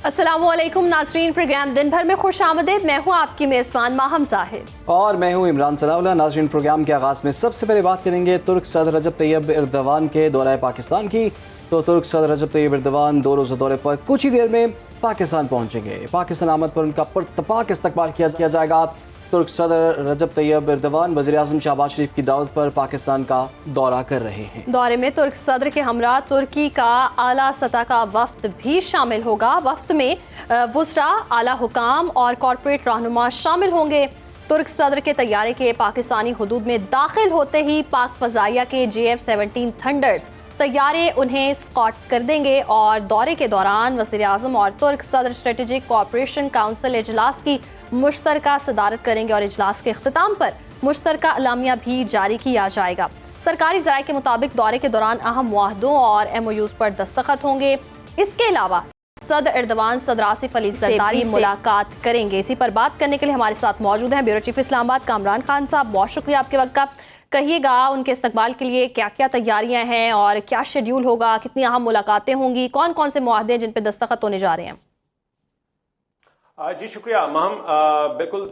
अस्सलामुअलैकुम नाजरीन, प्रोग्राम दिन भर में खुश आमदीद। मैं हूँ आपकी मेज़बान माहम जाहिद और मैं हूँ इमरान सलाउल्लाह। नाजरीन, प्रोग्राम के आगाज़ में सबसे पहले बात करेंगे तुर्क सदर रजब तैयब एर्दोगान के दौरा पाकिस्तान की। तो तुर्क सदर रजब तैयब एर्दोगान 2 रोज़ा दौरे पर कुछ ही देर में पाकिस्तान पहुँचेंगे। पाकिस्तान आमद पर उनका पुरतपाक इस्तकबाल किया जाएगा। तुर्क सदर रजब तैयब एर्दोगान वज़ीर-ए-आज़म शहबाज शरीफ की दावत पर पाकिस्तान का दौरा कर रहे हैं। दौरे में तुर्क सदर के हमरा तुर्की का आला सतह का वफ्द भी शामिल होगा। वफ्द में वुज़रा, आला हुकाम और कॉरपोरेट रहनुमा शामिल होंगे। तुर्क सदर के तैयारे के पाकिस्तानी हुदूद में दाखिल होते ही पाक फ़ज़ाइया के JF-17 थंडर्स तैयारे उन्हें स्कॉट कर देंगे और दौरे के दौरान वज़ीर-ए-आज़म और तुर्क सदर स्ट्रेटेजिक कोऑपरेशन काउंसिल इजलास की मुश्तरका सदारत करेंगे और इजलास के इख्तिताम पर मुश्तरका अलामिया भी जारी किया जाएगा। सरकारी ज़राए के मुताबिक दौरे के दौरान अहम मुआहदों और MOUs पर दस्तखत होंगे। इसके अलावा सदर एर्दोगान सदर आसिफ अली ज़रदारी से मुलाकात करेंगे। इसी पर बात करने के लिए हमारे साथ मौजूद हैं ब्यूरो चीफ इस्लामाबाद कामरान खान साहब। बहुत शुक्रिया आपके वक्त का। कहिएगा, उनके इस्तकबाल के लिए क्या क्या तैयारियां हैं और क्या शेड्यूल होगा, कितनी अहम मुलाकातें होंगी, कौन कौन से मुआहदे जिन पर दस्तखत होने जा रहे हैं? जी शुक्रिया महम। बिल्कुल,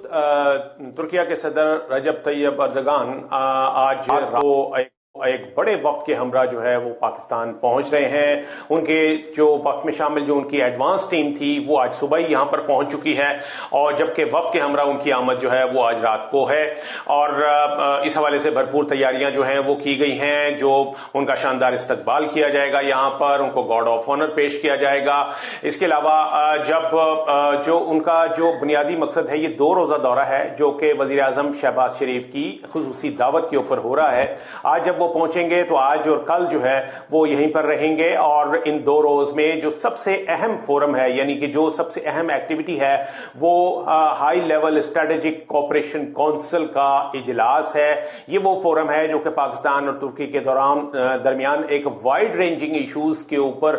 तुर्किया के सदर रजब तैयब एर्दोगान आज एक बड़े वक्त के हमरा जो है वो पाकिस्तान पहुंच रहे हैं। उनके जो वक्त में शामिल जो उनकी एडवांस टीम थी वो आज सुबह ही यहां पर पहुंच चुकी है और जबकि वक्त के हमरा उनकी आमद जो है वो आज रात को है और इस हवाले से भरपूर तैयारियां जो हैं वो की गई हैं। जो उनका शानदार इस्तकबाल किया जाएगा यहाँ पर, उनको गार्ड ऑफ ऑनर पेश किया जाएगा। इसके अलावा जब जो उनका जो बुनियादी मकसद है, ये 2 रोजा दौरा है जो कि वज़ीर-ए-आज़म शहबाज शरीफ की खुसूसी दावत के ऊपर हो रहा है। आज जब वो पहुंचेंगे तो आज और कल जो है वो यहीं पर रहेंगे और इन 2 रोज में जो सबसे अहम फोरम है, यानी कि जो सबसे अहम एक्टिविटी है, वो high level strategic cooperation council का इजलास है। ये वो फोरम है जो कि पाकिस्तान और तुर्की के दरमियान एक वाइड रेंजिंग इशूज के ऊपर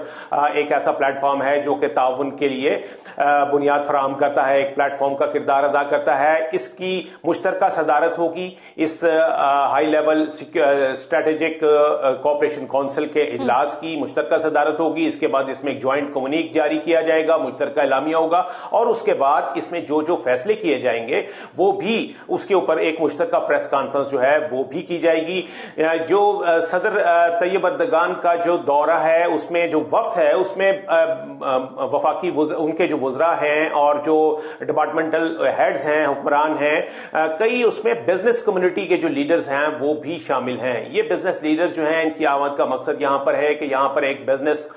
एक ऐसा प्लेटफॉर्म है जो कि ताउन के लिए बुनियाद फराहम करता है, एक प्लेटफॉर्म का किरदार अदा करता है। इसकी मुश्तरका सदारत होगी इस high level strategic cooperation council के इजलास की मुश्तरका सदारत होगी। इसके बाद इसमें एक ज्वाइंट कम्युनिक जारी किया जाएगा, मुश्तरका एलामिया होगा और उसके बाद इसमें जो जो फैसले किए जाएंगे वो भी उसके ऊपर एक मुश्तरका प्रेस कॉन्फ्रेंस जो है वो भी की जाएगी। जो सदर तैयब एर्दोगान का जो दौरा है उसमें जो वफ्द है उसमें वफाकी उनके जो वुज़रा हैं और जो डिपार्टमेंटल हेड्स हैं, हुक्मरान हैं, कई उसमें बिजनेस कम्युनिटी के जो लीडर्स हैं वो भी शामिल हैं। ये बिजनेस लीडर्स जो हैं, इनकी आमद का मकसद यहां पर है कि यहां पर एक बिजनेस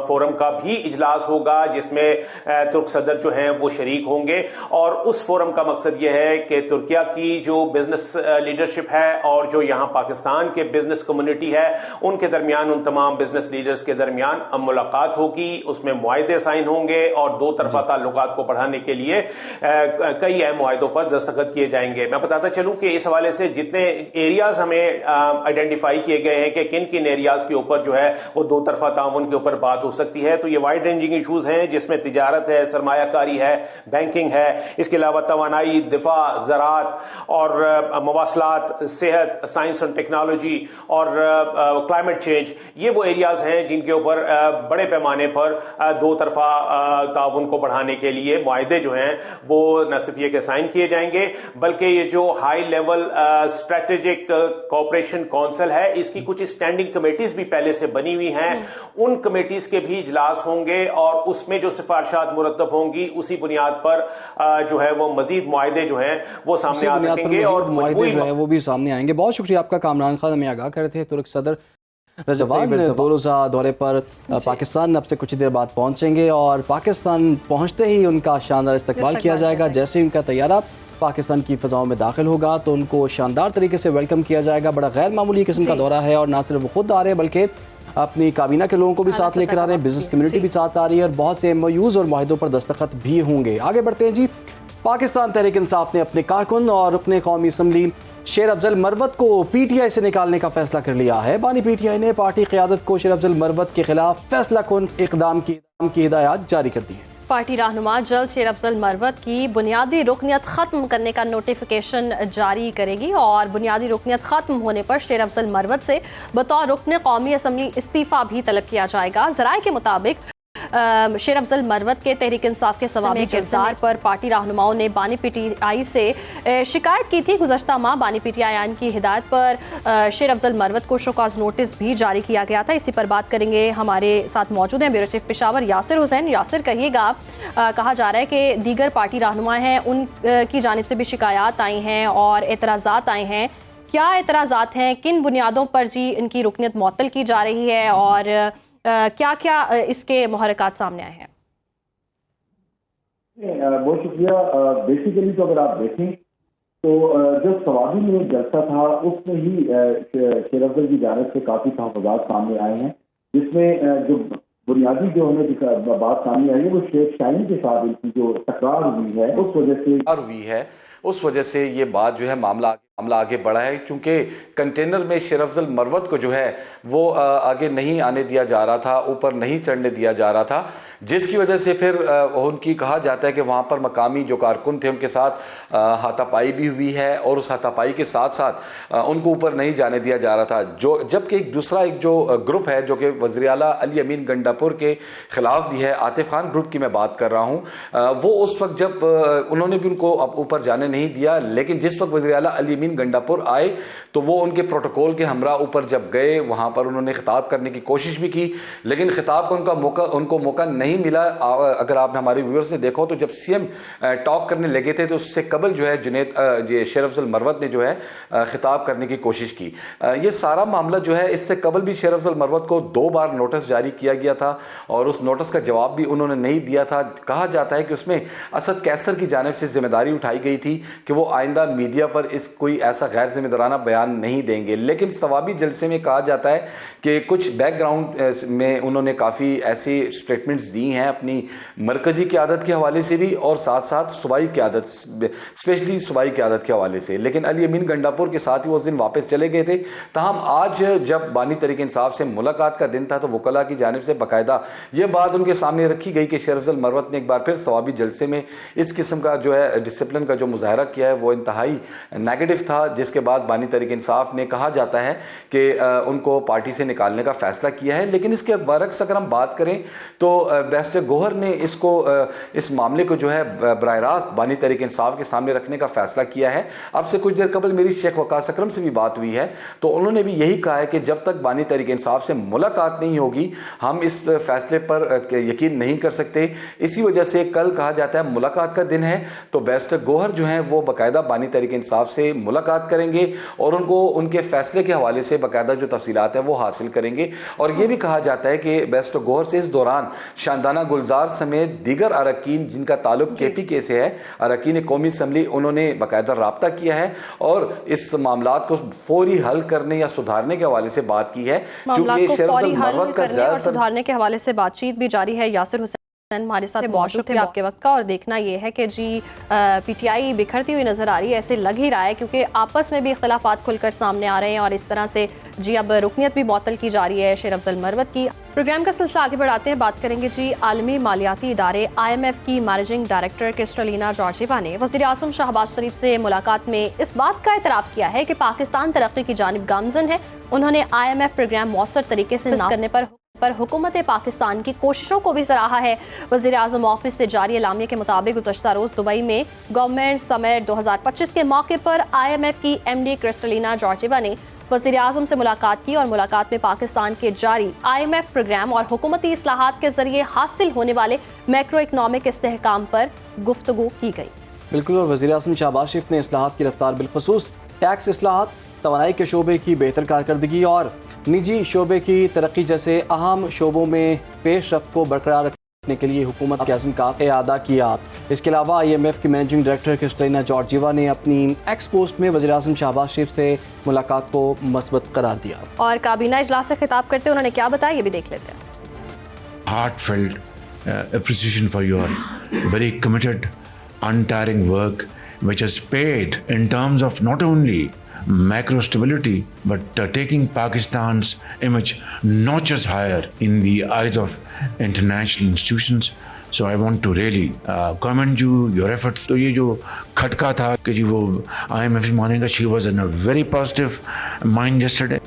फोरम का भी इजलास होगा जिसमें तुर्क सदर जो हैं वो शरीक होंगे और उस फोरम का मकसद यह है कि तुर्किया की जो बिजनेस लीडरशिप है और जो यहां पाकिस्तान के बिजनेस कम्युनिटी है उनके दरमियान, उन तमाम बिजनेस लीडर्स के दरमियान मुलाकात होगी। उसमें मुआहदे साइन होंगे और 2 तरफा ताल्लुकात को बढ़ाने के लिए कई अहम मुआहदों पर दस्तखत किए जाएंगे। मैं बताता चलूं कि इस हवाले से जितने एरियाज हमें आइडेंटिफाई किए गए हैं कि किन किन एरियाज के ऊपर जो है वो 2 तरफा ताउन के ऊपर बात हो सकती है, तो ये वाइड रेंजिंग इशूज हैं जिसमें तिजारत है, सरमायाकारी है, बैंकिंग है, इसके अलावा तवानाई, दिफा, ज़राअत और मवासलात, सेहत, साइंस एंड टेक्नोलॉजी और क्लाइमेट चेंज। ये वो एरियाज हैं जिनके ऊपर बड़े पैमाने पर 2 तरफा ताउन को बढ़ाने के लिए मुआहदे जो हैं वो न सिर्फ ये के साइन किए जाएंगे बल्कि ये जो high level strategic cooperation council है इसकी कुछ स्टैंडिंग कमेटीज भी पहले से बनी हुई हैं। उन कमेटीज के भी इजलास होंगे और उसमें जो सिफारिशात मुरतब होंगी उसी बुनियाद पर जो है वो मजीद मुआहदे जो हैं वो सामने आ सकेंगे और मुआहदे जो है वो भी सामने आएंगे। बहुत शुक्रिया आपका कामरान खान, हमें आगाह कर रहे थे। तुर्क सदर रजवान 2 रोज़ा दौरे पर पाकिस्तान अब से कुछ देर बाद पहुंचेंगे और पाकिस्तान पहुंचते ही उनका शानदार इस्तकबाल किया जाएगा। जैसे ही उनका तैयारा पाकिस्तान की फ़ज़ाओं में दाखिल होगा तो उनको शानदार तरीके से वेलकम किया जाएगा। बड़ा गैर मामूली किस्म का दौरा है और ना सिर्फ वो खुद आ रहे हैं बल्कि अपनी काबीना के लोगों को भी साथ लेकर आ रहे हैं, बिजनेस कम्युनिटी भी साथ आ रही है और बहुत से MOUs और मुआहदों पर दस्तखत भी होंगे। आगे बढ़ते हैं जी। पाकिस्तान तहरीक इंसाफ ने अपने कारकुन और रुकने कौमी असम्बली शेर अफजल मरवत को PTI से निकालने का फैसला कर लिया है। बानी PTI ने पार्टी क़यादत को शेर अफजल मरवत के खिलाफ फैसला कुन इक़दाम की हिदायत जारी कर दी है। पार्टी रहनुमा जल्द शेर अफजल मरवत की बुनियादी रुकनियत ख़त्म करने का नोटिफिकेशन जारी करेगी और बुनियादी रुकनियत ख़त्म होने पर शेर अफजल मरवत से बतौर रुकन कौमी असम्बली इस्तीफ़ा भी तलब किया जाएगा। ज़राए के मुताबिक शेर अफजल मरवत के तहरीक इंसाफ के सवाबी किरदार पर पार्टी रहनुमाओं ने बानी पीटीआई से शिकायत की थी। गुज़श्ता माह बानी पीटीआई आइन की हिदायत पर शेर अफजल मरवत को शोकॉज नोटिस भी जारी किया गया था। इसी पर बात करेंगे, हमारे साथ मौजूद हैं ब्यूरो चीफ पेशावर यासिर हुसैन। यासिर, कहिएगा, कहा जा रहा है कि दीगर पार्टी रहनुमा हैं, उनकी जानिब से भी शिकायत आई हैं और एतराज़ात आए हैं। क्या एतराज़ात हैं, किन बुनियादों पर जी इनकी रुकनियत मुअत्तल की जा रही है और क्या क्या इसके मुहर्रिकात सामने आए हैं? बहुत शुक्रिया। बेसिकली तो अगर आप देखें तो जो सवाबी में जलसा था उसमें ही शेर अफजल की जानिब से काफ़ी तहफ़्फ़ुज़ात सामने आए हैं, जिसमें जो बुनियादी जो हमें बात सामने आई है वो शेख शाहीन के साथ इनकी जो तकरार हुई है उस वजह से ये बात जो है मामला आगे बढ़ा है, क्योंकि कंटेनर में शेर अफजल मरवत को जो है वो आगे नहीं आने दिया जा रहा था, ऊपर नहीं चढ़ने दिया जा रहा था, जिसकी वजह से फिर उनकी कहा जाता है कि वहाँ पर मकामी जो कारकुन थे उनके साथ हाथापाई भी हुई है और उस हाथापाई के साथ साथ उनको ऊपर नहीं जाने दिया जा रहा था। जो जबकि एक जो ग्रुप है जो कि वज़ीर आला अली अमीन गंडापुर के खिलाफ भी है, आतिफ खान ग्रुप की मैं बात कर रहा हूँ, वो उस वक्त जब उन्होंने भी उनको ऊपर जाने नहीं दिया, लेकिन जिस वक्त वज़ीर आला अली गंडापुर आए तो वो उनके प्रोटोकॉल के हमरा ऊपर जब गए, वहां पर उन्होंने खिताब करने की कोशिश भी की, लेकिन खिताब का उनको मौका नहीं मिला। अगर आपने हमारे व्यूअर्स ने देखो तो जब सीएम टॉक करने लगे थे तो उससे कबल जो है शेर अफजल मरवत ने जो है खिताब करने की कोशिश की। ये सारा मामला जो है, इससे कबल भी शेर अफजल मरवत को 2 बार नोटिस जारी किया गया था और उस नोटिस का जवाब भी उन्होंने नहीं दिया था। कहा जाता है कि उसमें असद कैसर की जानिब से जिम्मेदारी उठाई गई थी कि वो आइंदा मीडिया पर इस कोई ऐसा गैर जिम्मेदाराना बयान नहीं देंगे, लेकिन सवाबी जलसे में कहा जाता है कि कुछ बैकग्राउंड में उन्होंने काफ़ी ऐसी स्टेटमेंट्स दी हैं अपनी मरकज़ी क़यादत के हवाले से भी और साथ साथ सूबाई क़यादत, स्पेशली सूबाई क़यादत के हवाले से। लेकिन अली अमीन गंडापुर के साथ ही उस दिन वापस चले गए थे। तहम आज जब बानी तहरीक इंसाफ से मुलाकात का दिन था तो वकला की जानिब से बाकायदा ये बात उनके सामने रखी गई कि शेर अफजल मरवत ने एक बार फिर सवाबी जलसे में इस किस्म का जो है डिसिप्लिन का जो मुजाहरा किया है वो इंतहाई नेगेटिव था, जिसके बाद बानी तहरीक इंसाफ ने कहा जाता है कि उनको पार्टी से निकालने का फैसला किया है। लेकिन इसके बरक्स अगर हम बात करें तो बैरिस्टर गोहर ने इस मामले को जो है बराह रास्त बानी तहरीक इंसाफ के सामने रखने का फैसला किया है। अब से कुछ देर कबल मेरी शेख वकास अकरम से भी बात हुई है तो उन्होंने भी यही कहा है कि जब तक बानी तहरीक इंसाफ से मुलाकात नहीं होगी हम इस फैसले पर यकीन नहीं कर सकते। इसी वजह से कल कहा जाता है मुलाकात का दिन है तो बैरिस्टर गोहर जो है वो बाकायदा बानी तहरीक इंसाफ से मुलाकात करेंगे और उनको उनके फैसले के हवाले से बाकायदा जो तफसीलात है वो हासिल करेंगे। और ये भी कहा जाता है कि बैरिस्टर गोहर से इस दौरान शानदाना गुलजार समेत दीगर अरकान जिनका ताल्लुक KPK से है, अरकान कौमी असम्बली, उन्होंने बाकायदा राब्ता किया है और इस मामलात को फौरी हल करने या सुधारने के हवाले से बात की है। चूंकि सुधारने के हवाले से बातचीत भी जारी है। यासिर हुसैन हमारे साथ बहुत शुक्रिया आपके वक्त का। और देखना यह है कि जी PTI बिखरती हुई नजर आ रही है, ऐसे लग ही रहा है, क्योंकि आपस में भी इख्तलाफात खुलकर सामने आ रहे हैं और इस तरह से जी अब रुकनियत भी मुअत्तल की जा रही है शेर अफजल मरवत की। प्रोग्राम का सिलसिला आगे बढ़ाते हैं, बात करेंगे जी आलमी मालियाती इदारे IMF की मैनेजिंग डायरेक्टर क्रिस्टलिना जॉर्जिवा ने वज़ीर आज़म शहबाज शरीफ से मुलाकात में इस बात का एतराफ़ किया है कि पाकिस्तान तरक्की की जानिब गामज़न है। उन्होंने IMF प्रोग्राम मौसर तरीके से नाफिज करने पर हुकूमत पाकिस्तान की कोशिशों को भी सराहा है। वज़ीर आज़म ऑफिस से जारी एलामिया के मुताबिक गुज़श्ता रोज़ दुबई में गवर्नमेंट समिट 2025 के मौके पर IMF की MD क्रिस्टलिना जॉर्जिवा ने वज़ीर आज़म से मुलाकात की और मुलाकात में पाकिस्तान के जारी IMF प्रोग्राम और हुकूमती इस्लाहात के जरिए हासिल होने वाले मैक्रो इकनॉमिक इस्तेहकाम पर गुफ्तगू की गई। बिल्कुल, और वज़ीर आज़म शहबाज शरीफ ने इस्लाहात की रफ्तार बिलखुसूस टैक्स इस्लाहात, तवानाई के शोबे की बेहतर कारकर्दगी और निजी शोबे की तरक्की जैसे अहम शोबों में पेशरफ्त को बरकरार रखने के लिए हुकूमत के अज़्म का इआदा किया। इसके अलावा IMF की मैनेजिंग डायरेक्टर क्रिस्टलिना जॉर्जिवा ने अपनी एक्स पोस्ट में वज़ीर आज़म शहबाज शरीफ से मुलाकात को मस्बत करार दिया और काबीना इजलास से खिताब करते उन्होंने क्या बताया, ये भी देख लेते हैं। Heartfelt appreciation for your very committed, untiring work, which has paid in terms of not only macro stability but taking Pakistan's image notches higher in the eyes of international institutions. So I want to really commend you, your efforts. तो ये जो खटका था कि जी वो IMF मानेगा, she was in a very positive mind yesterday.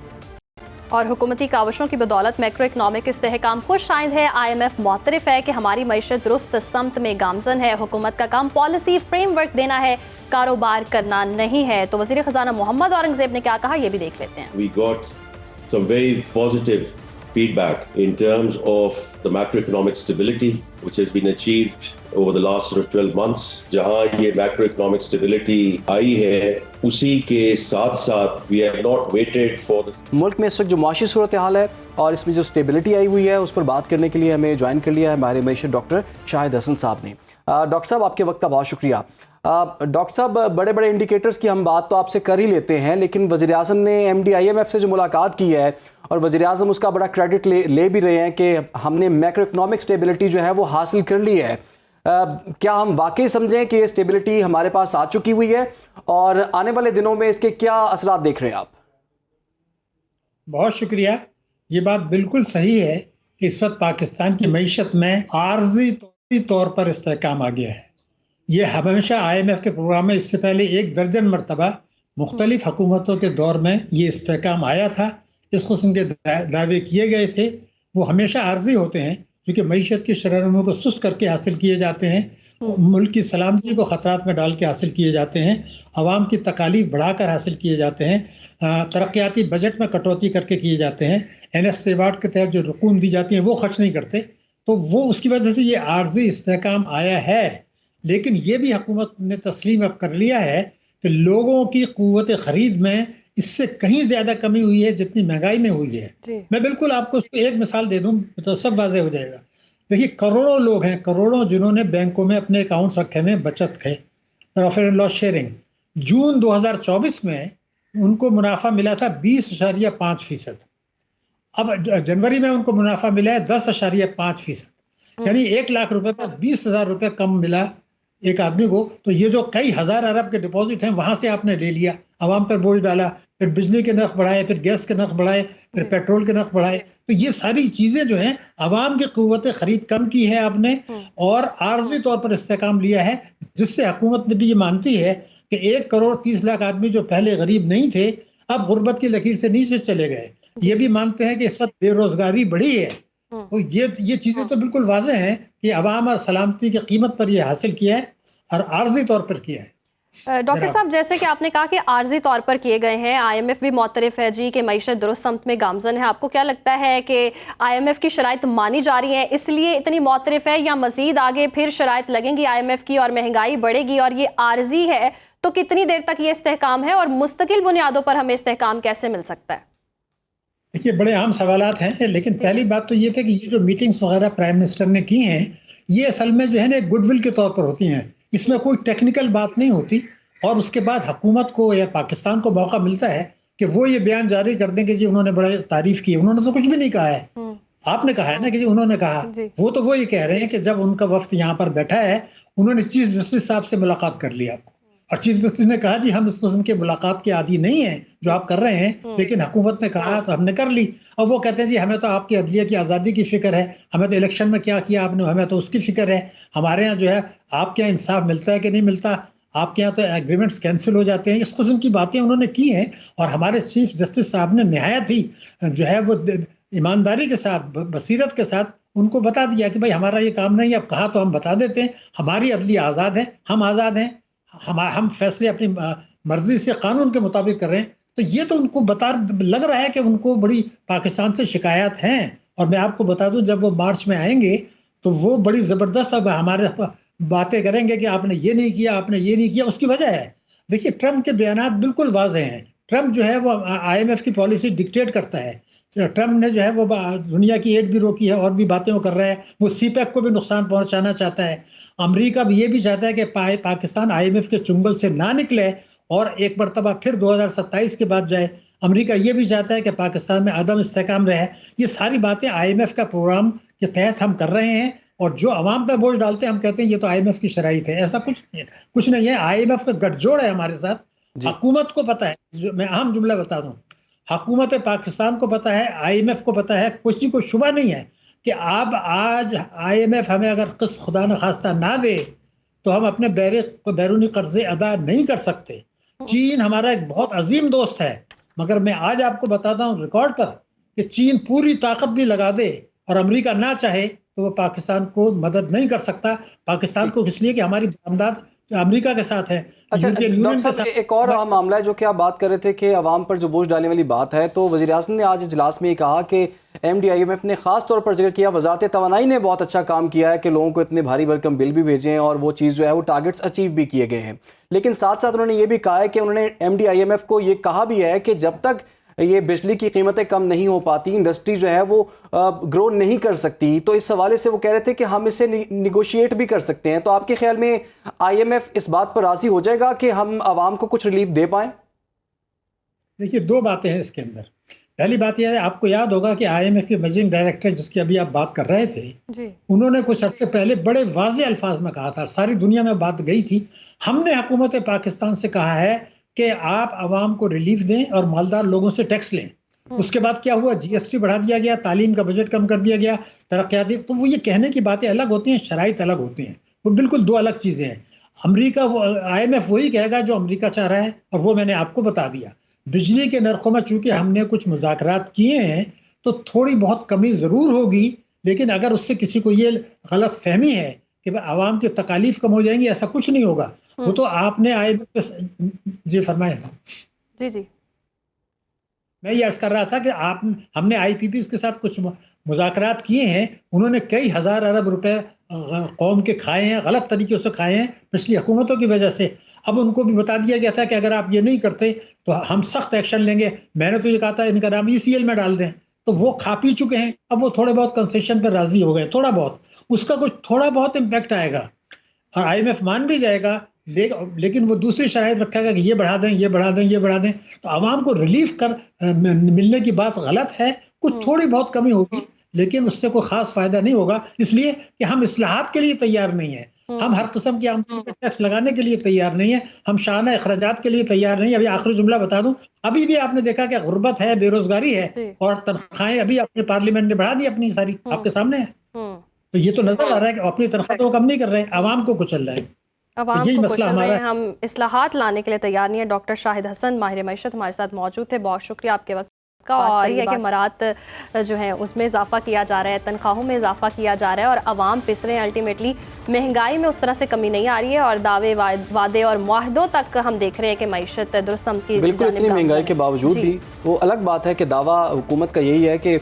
और हुकूमती काविशों की बदौलत मैक्रो इकनॉमिक इस्तेहकाम खुश आइंद है। IMF मुतरफ है कि हमारी मईशत दुरुस्त समत में गामजन है। हुकूमत का काम पॉलिसी फ्रेमवर्क देना है, कारोबार करना नहीं है। तो वज़ीर ख़जाना मोहम्मद औरंगज़ेब ने क्या कहा, ये भी देख लेते हैं। We got some very positive feedback in terms of the macroeconomic stability which has been achieved over the last 12 months. जहां ये macroeconomic stability आई है, उसी के साथ साथ we have not waited for the मुल्क में इस वक्त जो माशी सूरत हाल है और इसमें जो स्टेबिलिटी आई हुई है, उस पर बात करने के लिए हमें ज्वाइन कर लिया है हमारे मईशत डॉक्टर शाहिद हसन साहब ने। डॉक्टर साहब, आपके वक्त का बहुत शुक्रिया। डॉक्टर साहब, बड़े बड़े इंडिकेटर्स की हम बात तो आपसे कर ही लेते हैं, लेकिन वज़ीर आज़म ने MD IMF से जो मुलाकात की है और वज़ीर आज़म उसका बड़ा क्रेडिट ले भी रहे हैं कि हमने मैक्रो इकनॉमिक स्टेबिलिटी जो है वो हासिल कर ली है। क्या हम वाकई समझें कि ये स्टेबिलिटी हमारे पास आ चुकी हुई है और आने वाले दिनों में इसके क्या असरात देख रहे हैं आप? बहुत शुक्रिया। ये बात बिल्कुल सही है कि इस वक्त पाकिस्तान की मईशत में आर्जी तौर पर इस्तेहकाम आ गया है। ये हमेशा IMF के प्रोग्राम में इससे पहले 1 दर्जन मरतबा मुख्तलिफ हुकूमतों के दौर में ये इस्तेहकाम आया था। इस किस्म के दावे किए गए थे, वो हमेशा आर्जी होते हैं क्योंकि मईशत की शरह को सुस्त करके हासिल किए जाते हैं, मुल्क की सलामती को ख़तरात में डाल के हासिल किए जाते हैं, अवाम की तकालीफ बढ़ाकर हासिल किए जाते हैं, तरक्याती बजट में कटौती करके किए जाते हैं, NFC अवार्ड के तहत जो रकूम दी जाती है वो खर्च नहीं करते। तो वो उसकी वजह से ये आर्जी इस्तेहकाम आया है। लेकिन ये भी हुकूमत ने तस्लीम अब कर लिया है कि लोगों की क़ुव्वत ख़रीद में इससे कहीं ज़्यादा कमी हुई है जितनी महंगाई में हुई है। मैं बिल्कुल आपको उसको एक मिसाल दे दूं तो सब वाज़ेह हो जाएगा। देखिए, करोड़ों लोग हैं, करोड़ों जिन्होंने बैंकों में अपने अकाउंट्स रखे हुए, बचत है, प्रॉफिट एंड लॉस शेयरिंग। जून 2024 में उनको मुनाफा मिला था 20.5%। अब जनवरी में उनको मुनाफा मिला है 10.5%। यानी 1 लाख रुपए पर 20,000 रुपये कम मिला एक आदमी को। तो ये जो कई हज़ार अरब के डिपॉजिट हैं वहाँ से आपने ले लिया, आवाम पर बोझ डाला, फिर बिजली के नर्ख बढ़ाए, फिर गैस के नर्ख बढ़ाए, फिर पेट्रोल के नर्ख बढ़ाए। तो ये सारी चीज़ें जो हैं आवाम की क़ुव्वत ख़रीद कम की है आपने और आर्जी तौर पर इस्तेहकाम लिया है, जिससे हुकूमत ने भी ये मानती है कि 1.30 करोड़ आदमी जो पहले गरीब नहीं थे अब गुर्बत की लकीर से नीचे चले गए। ये भी मानते हैं कि इस वक्त बेरोजगारी बढ़ी है। तो ये चीज़ें तो बिल्कुल वाज़ेह हैं कि अवाम और सलामती की कीमत पर ये हासिल किया है और आर्जी तौर पर किया है। डॉक्टर साहब, जैसे कि आपने कहा कि आर्जी तौर पर किए गए हैं, IMF भी मुतरफ है जी कि मईशत दुरुस्त समत में गामजन है। आपको क्या लगता है कि IMF की शराइत मानी जा रही है इसलिए इतनी मुतरफ है, या मजीद आगे फिर शराइत लगेंगी IMF की और महंगाई बढ़ेगी और ये आर्जी है तो कितनी देर तक ये इस्तेहकाम है और मुस्तकिल बुनियादों पर हमें इस्तेहकाम कैसे मिल सकता है? देखिए, बड़े आम सवालात हैं, लेकिन पहली बात तो ये थी कि ये जो मीटिंग्स वगैरह प्राइम मिनिस्टर ने की हैं ये असल में जो है ना गुडविल के तौर पर होती हैं, इसमें कोई टेक्निकल बात नहीं होती। और उसके बाद हुकूमत को या पाकिस्तान को मौका मिलता है कि वो ये बयान जारी कर दें कि जी उन्होंने बड़े तारीफ की। उन्होंने तो कुछ भी नहीं कहा है, आपने कहा है ना कि जी उन्होंने कहा। वो तो वो ये कह रहे हैं कि जब उनका वफ्द यहाँ पर बैठा है उन्होंने चीफ जस्टिस साहब से मुलाकात कर ली आपको, और चीफ जस्टिस ने कहा जी हम इस किस्म की मुलाकात के आदी नहीं है जो आप कर रहे हैं, लेकिन हुकूमत ने कहा तो हमने कर ली। और वो कहते हैं जी हमें तो आपकी अदलिया की आज़ादी की फिक्र है, हमें तो इलेक्शन में क्या किया आपने हमें तो उसकी फिक्र है, हमारे यहाँ जो है आपके यहाँ इंसाफ मिलता है कि नहीं मिलता, आपके यहाँ तो एग्रीमेंट्स कैंसिल हो जाते हैं। इस किस्म की बातें उन्होंने की हैं और हमारे चीफ जस्टिस साहब ने नहायत ही जो है वो ईमानदारी के साथ, बसीरत के साथ उनको बता दिया कि भाई हमारा ये काम नहीं है, अब कहा तो हम बता देते हैं, हमारी अदलिया आज़ाद है, हम आज़ाद हैं, हम फैसले अपनी मर्जी से कानून के मुताबिक कर रहे हैं। तो ये तो उनको लग रहा है कि उनको बड़ी पाकिस्तान से शिकायत हैं। और मैं आपको बता दूं जब वो मार्च में आएंगे तो वो बड़ी ज़बरदस्त अब हमारे बातें करेंगे कि आपने ये नहीं किया, आपने ये नहीं किया। उसकी वजह है, देखिए ट्रम्प के बयानात बिल्कुल वाज़ेह हैं। ट्रम्प जो है वो IMF की पॉलिसी डिक्टेट करता है। ट्रम्प ने जो है वो दुनिया की एड भी रोकी है और भी बातें वो कर रहा है। वो CPEC को भी नुकसान पहुंचाना चाहता है। अमेरिका भी ये भी चाहता है कि पाकिस्तान IMF के चुंगल से ना निकले और एक मरतबा फिर 2027 के बाद जाए। अमेरिका ये भी चाहता है कि पाकिस्तान में अदम इस्तेहकाम रहे। ये सारी बातें IMF का प्रोग्राम के तहत हम कर रहे हैं और जो अवाम पर बोझ डालते हैं हम कहते हैं ये तो IMF की शराइत है। ऐसा कुछ नहीं है। IMF का गठजोड़ है हमारे साथ। हुकूमत को पता है, मैं अहम जुमला बता दूं, हुकूमत पाकिस्तान को पता है, IMF को पता है, किसी को शुबा नहीं है कि अब आज IMF हमें अगर किस्त खुदा न खास्ता ना दे तो हम अपने बैरूनी कर्जे अदा नहीं कर सकते। चीन हमारा एक बहुत अजीम दोस्त है, मगर मैं आज आपको बताता हूँ रिकॉर्ड पर कि चीन पूरी ताकत भी लगा दे और अमेरिका ना चाहे तो वो पाकिस्तान को मदद नहीं कर सकता। पाकिस्तान को इसलिए कि हमारी बरामदात अमेरिका के साथ है, अच्छा यूरोपियन यूनियन डॉक्टर के साहब, साथ। एक और अहम मामला है जो कि आप बात कर रहे थे कि अवाम पर जो बोझ डालने वाली बात है, तो वज़ीर-ए-आज़म ने आज इजलास में ये कहा कि MDIMF ने खास तौर पर जिक्र किया, वज़ारत तवानाई ने बहुत अच्छा काम किया है कि लोगों को इतने भारी भरकम बिल भी भेजे हैं और वो चीज़ जो है वो टारगेट्स अचीव भी किए गए हैं। लेकिन साथ साथ उन्होंने ये भी कहा है कि उन्होंने MDIMF को ये कहा भी है कि जब तक ये बिजली की कीमतें कम नहीं हो पाती, इंडस्ट्री जो है वो ग्रो नहीं कर सकती। तो इस हवाले से वो कह रहे थे कि हम इसे निगोशिएट भी कर सकते हैं। तो आपके ख्याल में IMF इस बात पर राजी हो जाएगा कि हम आवाम को कुछ रिलीफ दे पाएं? देखिए, दो बातें हैं इसके अंदर। पहली बात यह है, आपको याद होगा कि IMF के मैनेजिंग डायरेक्टर जिसकी अभी आप बात कर रहे थे जी। उन्होंने कुछ अर्से पहले बड़े वाज़े अल्फाज में कहा था, सारी दुनिया में बात गई थी, हमने हुकूमत पाकिस्तान से कहा है कि आप आवाम को रिलीफ दें और मालदार लोगों से टैक्स लें। उसके बाद क्या हुआ, GST बढ़ा दिया गया, तालीम का बजट कम कर दिया गया, तरक्याती। तो वो ये कहने की बातें अलग होती हैं, शराइत अलग होती हैं, वो बिल्कुल दो अलग चीज़ें हैं। अमेरिका IMF वही कहेगा जो अमेरिका चाह रहा है, और वो मैंने आपको बता दिया। बिजली के नरखों में चूंकि हमने कुछ मुज़ाकरात किए हैं तो थोड़ी बहुत कमी ज़रूर होगी, लेकिन अगर उससे किसी को ये गलत फहमी है कि आवाम की तकालीफ कम हो जाएंगी, ऐसा कुछ नहीं होगा। वो तो आपने IMF जी फरमाए। जी जी, मैं ये अर्ज कर रहा था कि हमने IPPs के साथ कुछ मुज़ाकरात किए हैं, उन्होंने कई हज़ार अरब रुपए कौम के खाए हैं, गलत तरीके से खाए हैं पिछली हुकूमतों की वजह से। अब उनको भी बता दिया गया था कि अगर आप ये नहीं करते तो हम सख्त एक्शन लेंगे। मैंने तो ये कहा था इनका नाम ECL में डाल दें, तो वो खा पी चुके हैं। अब वो थोड़े बहुत कंसेशन पर राजी हो गए, थोड़ा बहुत, उसका कुछ थोड़ा बहुत इम्पैक्ट आएगा और IMF मान भी जाएगा, लेकिन वो दूसरी शराइत रखेगा कि ये बढ़ा दें, ये बढ़ा दें, ये बढ़ा दें। तो आवाम को रिलीफ मिलने की बात गलत है, कुछ थोड़ी बहुत कमी होगी, लेकिन उससे कोई खास फायदा नहीं होगा, इसलिए कि हम इस्लाहात के लिए तैयार नहीं है। हम हर किस्म की आमदनी पर टैक्स लगाने के लिए तैयार नहीं है, हम शाना अखराजात के लिए तैयार नहीं है। अभी आखिरी जुमला बता दूं, अभी भी आपने देखा कि गुर्बत है, बेरोजगारी है, और तनख्वाहें अभी अपने पार्लियामेंट ने बढ़ा दी अपनी सारी, आपके सामने है। तो ये तो नजर आ रहा है कि अपनी तनख्वाह तो कम नहीं कर रहे, आवाम को कुचल रहे हैं। अवाम यही को मसला कुचल रहे हमारा हैं, हम इस्लाहात लाने के लिए तैयार नहीं है। डॉक्टर शाहिद हसन माहिर मईशत हमारे साथ मौजूद थे, बहुत शुक्रिया आपके वक्त का। और ये कि मरात जो है उसमें इजाफा किया जा रहा है, तनख्वाहों में इजाफा किया जा रहा है और अवाम पिस रहे हैं। अल्टीमेटली महंगाई में उस तरह से कमी नहीं आ रही है और दावे वादे और मुआहदों तक हम देख रहे हैं कि मईशत दुरुस्त की बिल्कुल इतनी महंगाई के बावजूद भी वो अलग बात है कि दावा हुकूमत का यही है कि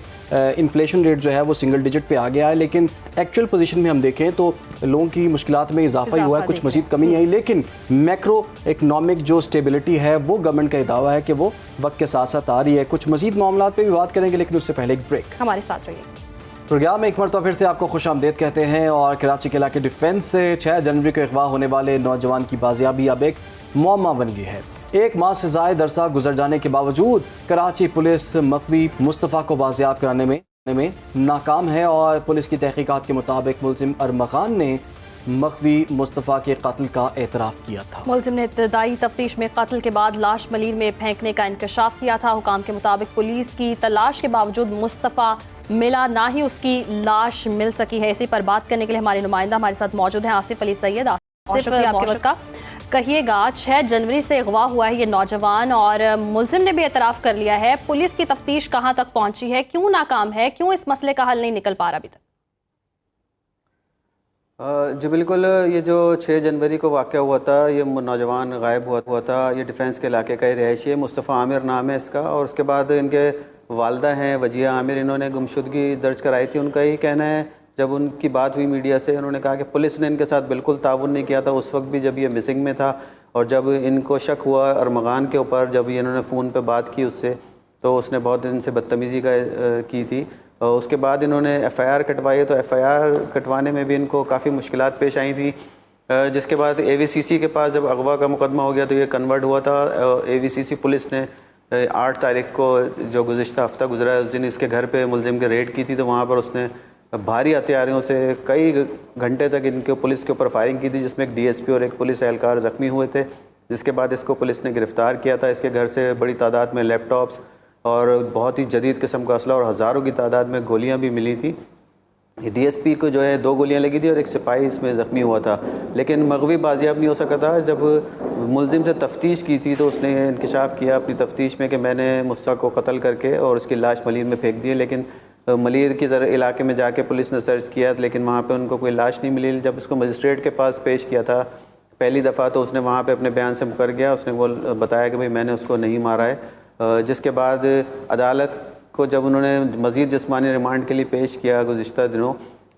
इन्फ्लेशन रेट जो है वो सिंगल डिजिट पे आ गया है, लेकिन एक्चुअल पोजीशन में हम देखें तो लोगों की मुश्किलात में इजाफा ही हुआ है, कुछ मज़ीद कमी नहीं आई। लेकिन मैक्रो इकनॉमिक जो स्टेबिलिटी है वो गवर्नमेंट का दावा है कि वो वक्त के साथ साथ आ रही है। कुछ मज़ीद मामलात पे भी बात करेंगे, लेकिन उससे पहले एक ब्रेक। हमारे साथ रहिए। प्रोग्राम में एक मरतबा फिर से आपको खुशामदीद कहते हैं। और कराची के इलाके डिफेंस से 6 जनवरी को अगवा होने वाले नौजवान की बाजियाबी अब एक मुअम्मा बन गई है। 1 माह से ज़ायद अरसा गुजर जाने के बावजूद कराची पुलिस मखवी मुस्तफ़ा को बाजियाब कराने में नाकाम है और पुलिस की तहकीकात के मुताबिक मुलजिम अरमा खान ने मखवी मुस्तफ़ा के कत्ल का एतराफ़ किया था। मुलजिम ने इब्तदाई तफ्तीश में कत्ल के बाद लाश मलीर में फेंकने का इंकशाफ किया था। हुकाम के मुताबिक पुलिस की तलाश के बावजूद मुस्तफ़ा मिला, ना ही उसकी लाश मिल सकी है। इसी पर बात करने के लिए हमारे नुमाइंदा हमारे साथ मौजूद हैं आसिफ अली सैयद। आसिफ, आपके वक्त का कहिएगा, 6 जनवरी से अगवा हुआ है ये नौजवान और मुलजिम ने भी एतराफ़ कर लिया है। पुलिस की तफ्तीश कहाँ तक पहुँची है, क्यों नाकाम है, क्यों इस मसले का हल नहीं निकल पा रहा अभी तक? जी बिल्कुल, ये जो 6 जनवरी को वाक़या हुआ था, ये नौजवान गायब हुआ था। ये डिफेंस के इलाके का ही रहायशी है, मुस्तफ़ा आमिर नाम है इसका। और उसके बाद इनके वालदा हैं वजिया आमिर, इन्होंने गुमशुदगी दर्ज कराई थी। उनका यही कहना है, जब उनकी बात हुई मीडिया से, उन्होंने कहा कि पुलिस ने इनके साथ बिल्कुल ताउन नहीं किया था उस वक्त भी जब ये मिसिंग में था। और जब इनको शक हुआ अरमगान के ऊपर, जब ये इन्होंने फ़ोन पे बात की उससे, तो उसने बहुत इनसे बदतमीज़ी की थी। उसके बाद इन्होंने FIR कटवाई, तो FIR कटवाने में भी इनको काफ़ी मुश्किलात पेश आई थी। जिसके बाद AVCC के पास जब अगवा का मुकदमा हो गया तो ये कन्वर्ट हुआ था। AVCC पुलिस ने 8 तारीख को जो गुज़िश्ता हफ्ता गुजरा है, उस दिन इसके घर पे मुलजिम के रेड की थी। तो वहाँ पर उसने भारी हथियारों से कई घंटे तक इनके पुलिस के ऊपर फायरिंग की थी, जिसमें एक DSP और एक पुलिस एहलकार ज़ख्मी हुए थे। जिसके बाद इसको पुलिस ने गिरफ़्तार किया था। इसके घर से बड़ी तादाद में लैपटॉप्स और बहुत ही जदीद किस्म का असला और हज़ारों की तादाद में गोलियां भी मिली थी। डीएसपी को जो है 2 गोलियां लगी थी और एक सिपाही इसमें ज़ख्मी हुआ था, लेकिन मगवी बाजियाब नहीं हो सका था। जब मुलजिम से तफ्तीश की थी तो उसने इंकशाफ किया अपनी तफ्तीश में कि मैंने मुस्तफ़ा को कत्ल करके और उसकी लाश मलीर में फेंक दी है, लेकिन मलीर की तरह इलाके में जाके पुलिस ने सर्च किया लेकिन वहाँ पे उनको कोई लाश नहीं मिली। जब उसको मजिस्ट्रेट के पास पेश किया था पहली दफ़ा तो उसने वहाँ पे अपने बयान से मुकर गया, उसने वो बताया कि भाई मैंने उसको नहीं मारा है। जिसके बाद अदालत को जब उन्होंने मज़ीद जिस्मानी रिमांड के लिए पेश किया गुज़िश्ता दिनों,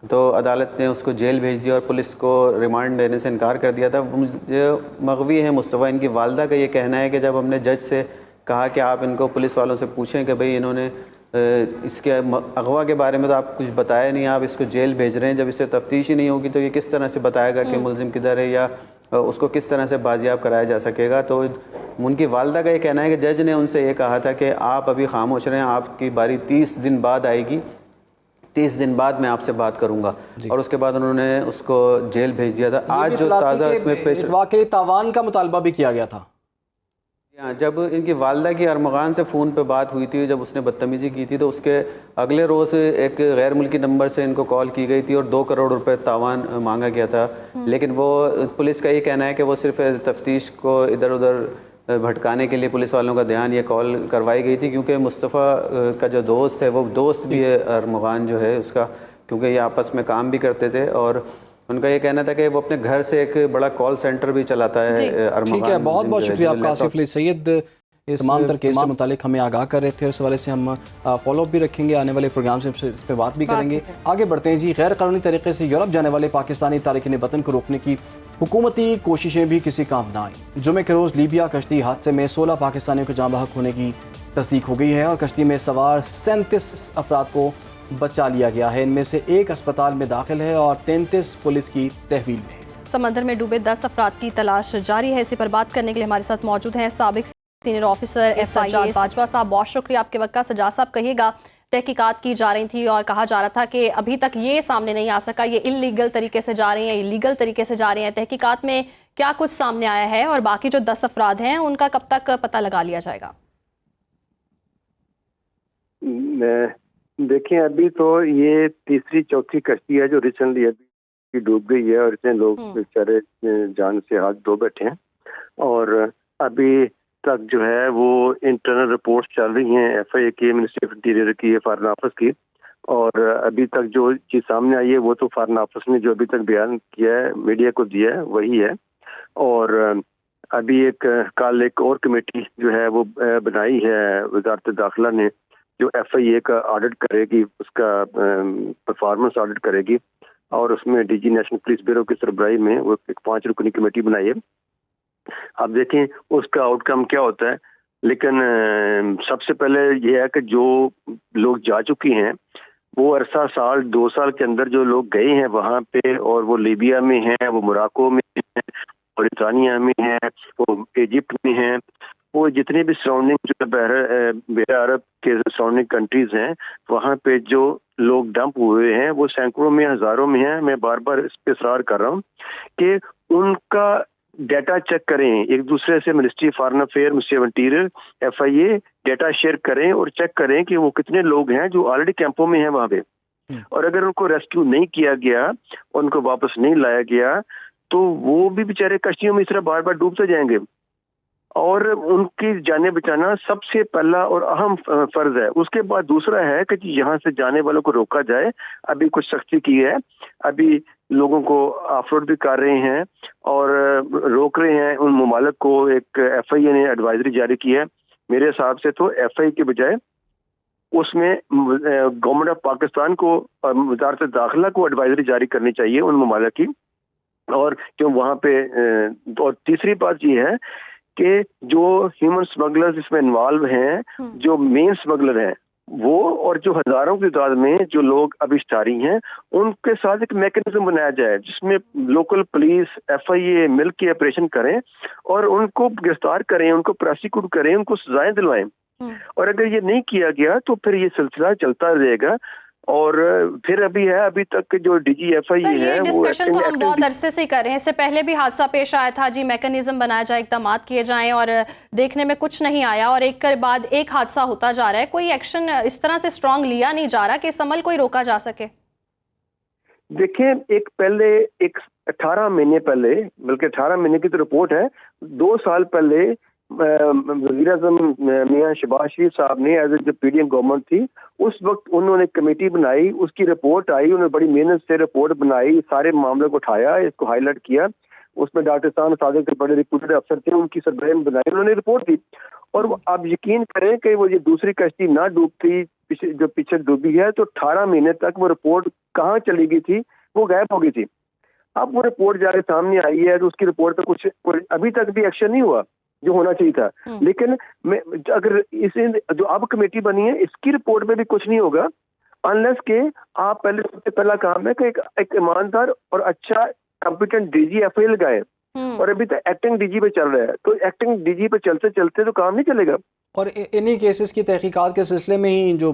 तो अदालत ने उसको जेल भेज दिया और पुलिस को रिमांड देने से इनकार कर दिया था। जो मगवी है मुस्तफ़ा, इनकी वालदा का ये कहना है कि जब हमने जज से कहा कि आप इनको पुलिस वालों से पूछें कि भाई इन्होंने इसके अगवा के बारे में तो आप कुछ बताया नहीं, आप इसको जेल भेज रहे हैं, जब इससे तफ्तीश ही नहीं होगी तो ये किस तरह से बताएगा कि मुलजिम किधर है या उसको किस तरह से बाजियाब कराया जा सकेगा। तो उनकी वालदा का ये कहना है कि जज ने उनसे ये कहा था कि आप अभी खामोश रहें, आपकी बारी 30 दिन बाद आएगी, 30 दिन बाद मैं आपसे बात करूंगा। और उसके बाद उन्होंने उसको जेल भेज दिया था। आज जो ताज़ा इसमें पेश वाकई तावान का मुतालबा भी किया गया था। जब इनकी वालदा की अरमगान से फ़ोन पे बात हुई थी, जब उसने बदतमीज़ी की थी तो उसके अगले रोज़ एक गैर मुल्की नंबर से इनको कॉल की गई थी और 2 करोड़ रुपए तावान मांगा गया था। लेकिन वो पुलिस का ये कहना है कि वो सिर्फ तफ्तीश को इधर उधर भटकाने के लिए पुलिस वालों का ध्यान ये कॉल करवाई गई थी, क्योंकि मुस्तफ़ा का जो दोस्त है वो दोस्त भी है अरमगान जो है उसका, क्योंकि ये आपस में काम भी करते थे। और उनका ये कहना था कि वो अपने घर से एक बड़ा कॉल सेंटर भी चलाता है अरमगान। ठीक है, बहुत बहुत शुक्रिया आपका आसिफ अली सैयद, इस तमाम तर केस से मुतालिक हमें आगाह कर रहे थे। उस हवाले से हम फॉलोअप भी रखेंगे, आने वाले प्रोग्राम से इस पर बात भी करेंगे। आगे बढ़ते हैं जी। गैर कानूनी तरीके से यूरोप जाने वाले पाकिस्तानी तारिकीन वतन को रोकने की हुकूमती कोशिशें भी किसी काम न आई। जुमे के रोज़ लीबिया कश्ती हादसे में 16 पाकिस्तानियों के जाँ बहक होने की तस्दीक हो गई है और कश्ती में सवार 37 अफराद को बचा लिया गया है। इनमें से 1 अस्पताल में दाखिल है और 33 पुलिस की तहवील में। समंदर में डूबे 10 अफराद की तलाश जारी है। इसी पर बात करने के लिए हमारे साथ मौजूद हैं साबिक सीनियर ऑफिसर SIA बाजवा साहब। बहुत शुक्रिया आपके वक्त का। सजाद साहब, कहिएगा, तहकीकात की जा रही थी और कहा जा रहा था कि अभी तक ये सामने नहीं आ सका ये इलीगल तरीके से जा रही हैं, इलीगल तरीके से जा रही हैं। तहकीकात में क्या कुछ सामने आया है और बाकी जो 10 अफराद हैं उनका कब तक पता लगा लिया जाएगा? देखिए, अभी तो ये तीसरी चौथी कश्ती है जो रिसेंटली अभी डूब गई है और इतने लोग बेचारे जान से हाथ धो बैठे हैं। और अभी तक जो है वो इंटरनल रिपोर्ट्स चल रही हैं FIA की, मिनिस्ट्री ऑफ इंटीरियर की, फॉरेन ऑफिस की। और अभी तक जो चीज सामने आई है वो तो फॉरेन ऑफिस ने जो अभी तक बयान किया है, मीडिया को दिया है, वही है। और अभी कल एक और कमेटी जो है वो बनाई है वजारत दाखिला ने, जो FIA का ऑडिट करेगी, उसका परफॉर्मेंस ऑडिट करेगी। और उसमें DG नेशनल पुलिस ब्यूरो की सरबराही में वो एक 5 रुकनी कमेटी बनाई है। आप देखें उसका आउटकम क्या होता है। लेकिन सबसे पहले ये है कि जो लोग जा चुकी हैं वो अरसा साल 2 साल के अंदर जो लोग गए हैं वहाँ पे, और वो लीबिया में हैं, वो मोरक्को में हैं, मॉरिटानिया में हैं, वो इजिप्ट में हैं, वो जितने भी सराउंडिंग जो बहर अरब के सराउंडिंग कंट्रीज हैं वहाँ पे जो लोग डंप हुए हैं वो सैकड़ों में, हजारों में हैं। मैं बार बार इस पे इसरार कर रहा हूँ कि उनका डेटा चेक करें एक दूसरे से। Ministry foreign affair, ministry of interior, FIA data share करें और चेक करें कि वो कितने लोग हैं जो ऑलरेडी कैंपों में हैं वहाँ पे। और अगर उनको रेस्क्यू नहीं किया गया, उनको वापस नहीं लाया गया, तो वो भी बेचारे कश्तियों में इस तरह बार बार डूबते जाएंगे। और उनकी जानें बचाना सबसे पहला और अहम फर्ज है। उसके बाद दूसरा है कि यहाँ से जाने वालों को रोका जाए। अभी कुछ सख्ती की है, अभी लोगों को ऑफरोड भी कर रहे हैं और रोक रहे हैं उन ममालिक को। एक FIA ने एडवाइजरी जारी की है। मेरे हिसाब से तो FIA के बजाय उसमें गवर्नमेंट ऑफ पाकिस्तान को, वजारत दाखिला को एडवाइजरी जारी करनी चाहिए उन ममालिक की। और क्यों वहाँ पे और तीसरी बात ये है कि जो ह्यूमन स्मगलर्स इसमें इन्वॉल्व हैं, जो मेन स्मगलर हैं वो, और जो हजारों की तादाद में जो लोग अभिष्टारी हैं, उनके साथ एक मैकेनिज्म बनाया जाए जिसमें लोकल पुलिस, FIA मिल के ऑपरेशन करें और उनको गिरफ्तार करें, उनको प्रोसिक्यूट करें, उनको सजाएं दिलवाएं। और अगर ये नहीं किया गया तो फिर ये सिलसिला चलता रहेगा। और फिर अभी तक जो DG FIA है, ये डिस्कशन तो हम बहुत अरसे से कर रहे हैं। इससे पहले भी हादसा पेश आया था जी, मैकेनिज्म बनाया जाए, इकदाम किए जाएं, और देखने में कुछ नहीं आया और एक के बाद एक हादसा होता जा रहा है। कोई एक्शन इस तरह से स्ट्रांग लिया नहीं जा रहा कि इस अमल को ही रोका जा सके। देखें, एक पहले एक 18 महीने पहले, बल्कि 18 महीने की तो रिपोर्ट है, 2 साल पहले वज़ीर आज़म मियां शहबाज शरीफ साहब ने एज ए जब पीडीएम गवर्नमेंट थी उस वक्त उन्होंने कमेटी बनाई, उसकी रिपोर्ट आई, उन्होंने बड़ी मेहनत से रिपोर्ट बनाई, सारे मामले को उठाया, इसको हाईलाइट किया। उसमें डॉक्टर साहब सादिक के बड़े रिपोर्टेड अफसर थे, उनकी सरबराही बनाई, उन्होंने रिपोर्ट दी। और आप यकीन करें कि वो ये दूसरी कश्ती ना डूबती, जो पीछे डूबी है, तो 18 महीने तक वो रिपोर्ट कहाँ चली गई थी, वो गायब हो गई थी। अब वो रिपोर्ट जाके सामने आई है तो उसकी रिपोर्ट पे कुछ अभी तक भी एक्शन नहीं हुआ जो होना चाहिए था। लेकिन मैं अगर इसे जो अब कमेटी बनी है इसकी रिपोर्ट में भी कुछ नहीं होगा अनलेस के आप पहले, सबसे पहला काम है कि एक ईमानदार और अच्छा कॉम्पिटेंट डीजीएफआई लगाए। और अभी तो एक्टिंग डीजी पे चल रहा है, तो एक्टिंग डीजी पे चलते चलते तो काम नहीं चलेगा। और इन्हीं केसेस की तहकीकात के सिलसिले में ही जो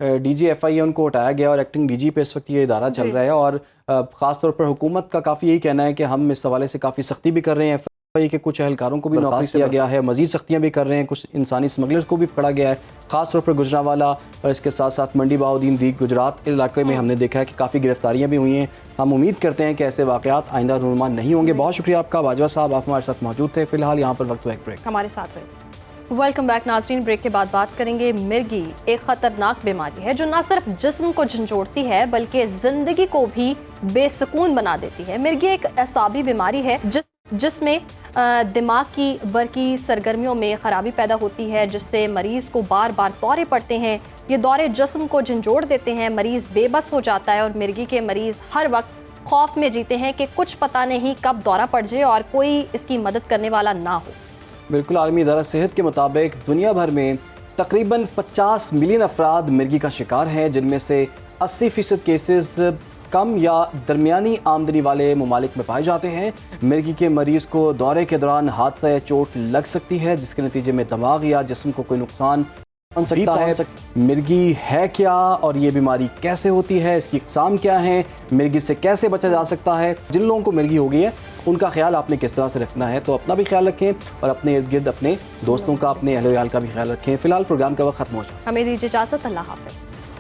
डीजीएफआई है उनको हटाया गया और एक्टिंग डीजी पे इस वक्त ये इदारा चल रहा है। और ख़ास तौर पर हुकूमत का काफ़ी यही कहना है कि हम इस हवाले से काफ़ी सख्ती भी कर रहे हैं, एफआई के कुछ एहलकारों को भी नौकरी किया गया है, मजीद सख्तियाँ भी कर रहे हैं, कुछ इंसानी स्मगलर्स को भी पकड़ा गया है, ख़ास तौर पर गुजरांवाला और इसके साथ साथ मंडी बहाउद्दीन दीग गुजरात इलाके में हमने देखा है कि काफ़ी गिरफ्तारियाँ भी हुई हैं। हम उम्मीद करते हैं कि ऐसे वाक़यात आइंदा रूनुमा नहीं होंगे। बहुत शुक्रिया आपका बाजवा साहब, आप हमारे साथ मौजूद थे। फिलहाल यहाँ पर वक्त हुआ एक ब्रेक, हमारे साथ हुए। वेलकम बैक नाज़रीन। ब्रेक के बाद बात करेंगे मिर्गी एक ख़तरनाक बीमारी है जो न सिर्फ जिस्म को झंझोड़ती है बल्कि ज़िंदगी को भी बेसुकून बना देती है। मिर्गी एक असाबी बीमारी है जिसमें दिमाग की बरकी सरगर्मियों में ख़राबी पैदा होती है, जिससे मरीज़ को बार बार दौरे पड़ते हैं। ये दौरे जिस्म को झंझोड़ देते हैं, मरीज़ बेबस हो जाता है और मिर्गी के मरीज़ हर वक्त खौफ में जीते हैं कि कुछ पता नहीं कब दौरा पड़ जाए और कोई इसकी मदद करने वाला ना हो। बिल्कुल, आलमी इदारा सेहत के मुताबिक दुनिया भर में तकरीबन 50 मिलियन अफराद मिर्गी का शिकार हैं, जिनमें से 80% केसेस कम या दरमियानी आमदनी वाले ममालिक में पाए जाते हैं। मिर्गी के मरीज़ को दौरे के दौरान हादसा या चोट लग सकती है, जिसके नतीजे में दिमाग या जिस्म को कोई नुकसान पहुंच सकता है। मिर्गी है क्या और ये बीमारी कैसे होती है, इसकी इक़साम क्या है, मिर्गी से कैसे बचा जा सकता है, जिन लोगों को मिर्गी हो गई है उनका ख्याल आपने किस तरह से रखना है, तो अपना भी ख्याल रखें और अपने इर्द गिर्द अपने दोस्तों का, अपने अहल-ओ-याल का भी ख्याल रखें। फिलहाल प्रोग्राम का वक्त खत्म हो चुका है, हमें दीजिए इजाज़त, अल्लाह हाफ़िज़।